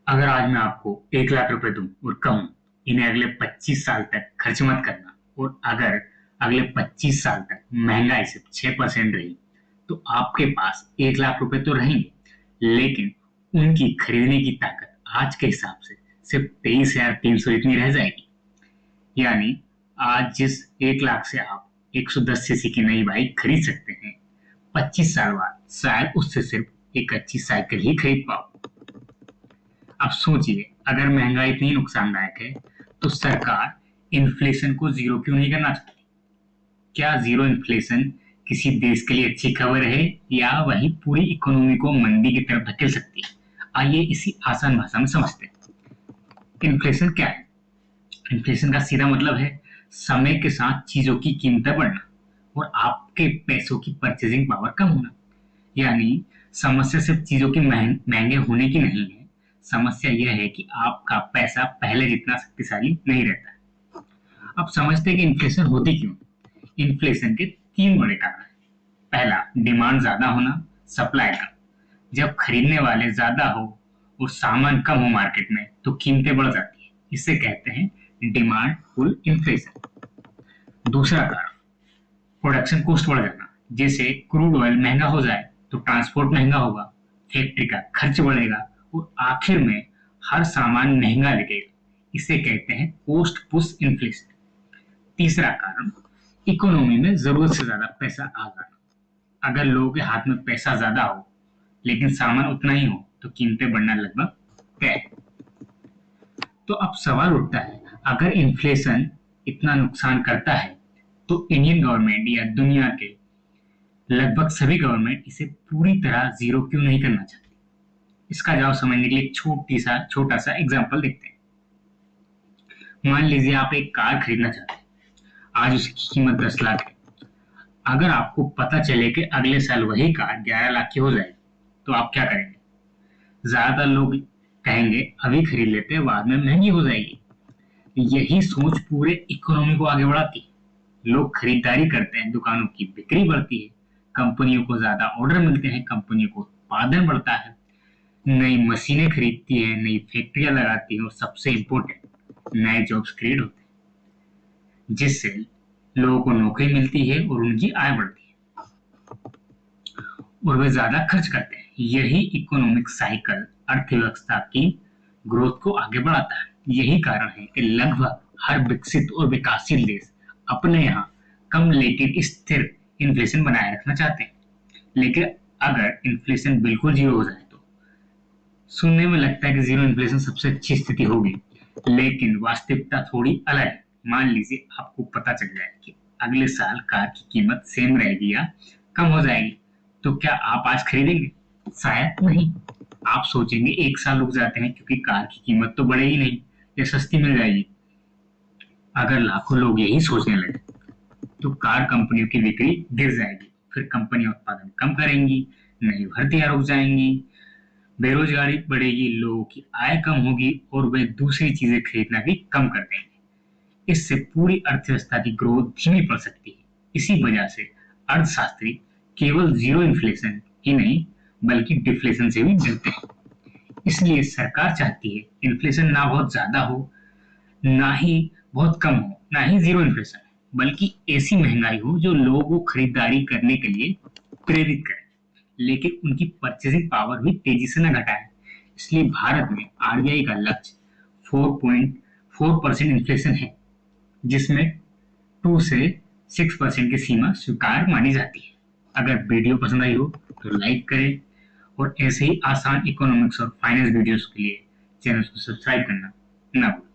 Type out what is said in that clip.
अगर आज मैं आपको 1 लाख रुपए दूं और कहूं इन्हें अगले 25 साल तक खर्च मत करना, और अगर अगले 25 साल तक महंगाई सिर्फ 6% रही, तो आपके पास 1 लाख रुपए तो रहेंगे, लेकिन उनकी खरीदने की ताकत आज के हिसाब से सिर्फ 23,300 इतनी रह जाएगी। यानी आज जिस 1 लाख से आप 110 सीसी की नई बाइक खरीद सकते हैं, 25 साल बाद शायद उससे सिर्फ एक अच्छी साइकिल ही खरीद पाओ। अब सोचिए, अगर महंगाई इतनी नुकसानदायक है तो सरकार इन्फ्लेशन को जीरो क्यों नहीं करना चाहती? क्या जीरो इन्फ्लेशन किसी देश के लिए अच्छी खबर है, या वही पूरी इकोनॉमी को मंदी की तरफ धकेल सकती है? आइए इसी आसान भाषा में समझते हैं। इन्फ्लेशन क्या है? इन्फ्लेशन का सीधा मतलब है समय के साथ चीजों की कीमतें बढ़ना और आपके पैसों की परचेजिंग पावर कम होना। यानी समस्या सिर्फ चीजों के महंगे होने की नहीं है, समस्या यह है कि आपका पैसा पहले जितना शक्तिशाली नहीं रहता है। अब समझते हैं कि इन्फ्लेशन होती क्यों। इन्फ्लेशन के 3 बड़े कारण हैं। पहला, डिमांड ज्यादा होना, सप्लाई कम। जब खरीदने वाले ज्यादा हो और सामान कम हो मार्केट में, तो कीमतें बढ़ जाती है। इसे कहते हैं डिमांड पुल इन्फ्लेशन। दूसरा कारण, प्रोडक्शन कॉस्ट बढ़ जाना। जैसे क्रूड ऑयल महंगा हो जाए तो ट्रांसपोर्ट महंगा होगा, फैक्ट्री का खर्च बढ़ेगा और आखिर में हर सामान महंगा लगेगा। इसे कहते हैं कॉस्ट पुश इन्फ्लेशन। तीसरा कारण, इकोनॉमी में जरूरत से ज्यादा पैसा आ जाना। अगर लोगों के हाथ में पैसा ज्यादा हो लेकिन सामान उतना ही हो, तो कीमतें बढ़ना लगभग तय है। तो अब सवाल उठता है, अगर इन्फ्लेशन इतना नुकसान करता है तो इंडियन गवर्नमेंट या दुनिया के लगभग सभी गवर्नमेंट इसे पूरी तरह जीरो क्यों नहीं करना चाहती? इसका जवाब समझने के लिए छोटा सा एग्जांपल देखते हैं। मान लीजिए आप एक कार खरीदना चाहते हैं। आज उसकी कीमत 10 लाख है। अगर आपको पता चले कि अगले साल वही कार 11 लाख की हो जाएगी, तो आप क्या करेंगे? ज्यादातर लोग कहेंगे अभी खरीद लेते हैं, बाद में महंगी हो जाएगी। यही सोच पूरे इकोनॉमी को आगे बढ़ाती है। लोग खरीदारी करते हैं, दुकानों की बिक्री बढ़ती है, कंपनियों को ज्यादा ऑर्डर मिलते हैं, कंपनियों को उत्पादन बढ़ता है, नई मशीनें खरीदती है, नई फैक्ट्रियां लगाती है, और सबसे इम्पोर्टेंट, नए जॉब्स क्रिएट होते हैं, जिससे लोगों को नौकरी मिलती है और उनकी आय बढ़ती है और वे ज्यादा खर्च करते हैं। यही इकोनॉमिक साइकिल अर्थव्यवस्था की ग्रोथ को आगे बढ़ाता है। यही कारण है कि लगभग हर विकसित और विकासशील देश अपने यहाँ कम लेकिन स्थिर इन्फ्लेशन बनाए रखना चाहते हैं। लेकिन अगर इन्फ्लेशन बिल्कुल जीरो हो जाए तो सुनने में लगता है कि जीरो इन्फ्लेशन सबसे अच्छी स्थिति होगी, लेकिन वास्तविकता थोड़ी अलग है। मान लीजिए आपको पता चल जाए कि अगले साल कार की कीमत सेम रहेगी या कम हो जाएगी, तो क्या आप आज खरीदेंगे? शायद नहीं। आप सोचेंगे 1 साल रुक जाते हैं, क्योंकि कार की कीमत तो बढ़ेगी नहीं या सस्ती मिल जाएगी। अगर लाखों लोग यही सोचने लगे तो कार कंपनियों की बिक्री गिर जाएगी, फिर कंपनियां उत्पादन कम करेंगी, नई भर्तियां रुक जाएंगी, बेरोजगारी बढ़ेगी, लोगों की आय कम होगी और वे दूसरी चीजें खरीदना भी कम कर देंगे। इससे पूरी अर्थव्यवस्था की ग्रोथ धीमी पड़ सकती है। इसी वजह से अर्थशास्त्री केवल जीरो इन्फ्लेशन ही नहीं बल्कि डिफ्लेशन से भी डरते हैं। इसलिए सरकार चाहती है इन्फ्लेशन ना बहुत ज्यादा हो, ना ही बहुत कम हो, ना ही जीरो इन्फ्लेशन, बल्कि ऐसी महंगाई हो जो लोगों को खरीदारी करने के लिए प्रेरित करे, लेकिन उनकी परचेजिंग पावर भी तेजी से न घटाए। इसलिए भारत में आरबीआई का लक्ष्य 4.4% इन्फ्लेशन है, जिसमें 2 से 6% की सीमा स्वीकार मानी जाती है। अगर वीडियो पसंद आई हो तो लाइक करें, और ऐसे ही आसान इकोनॉमिक्स और फाइनेंस वीडियोस के लिए चैनल को सब्सक्राइब करना ना भूलें।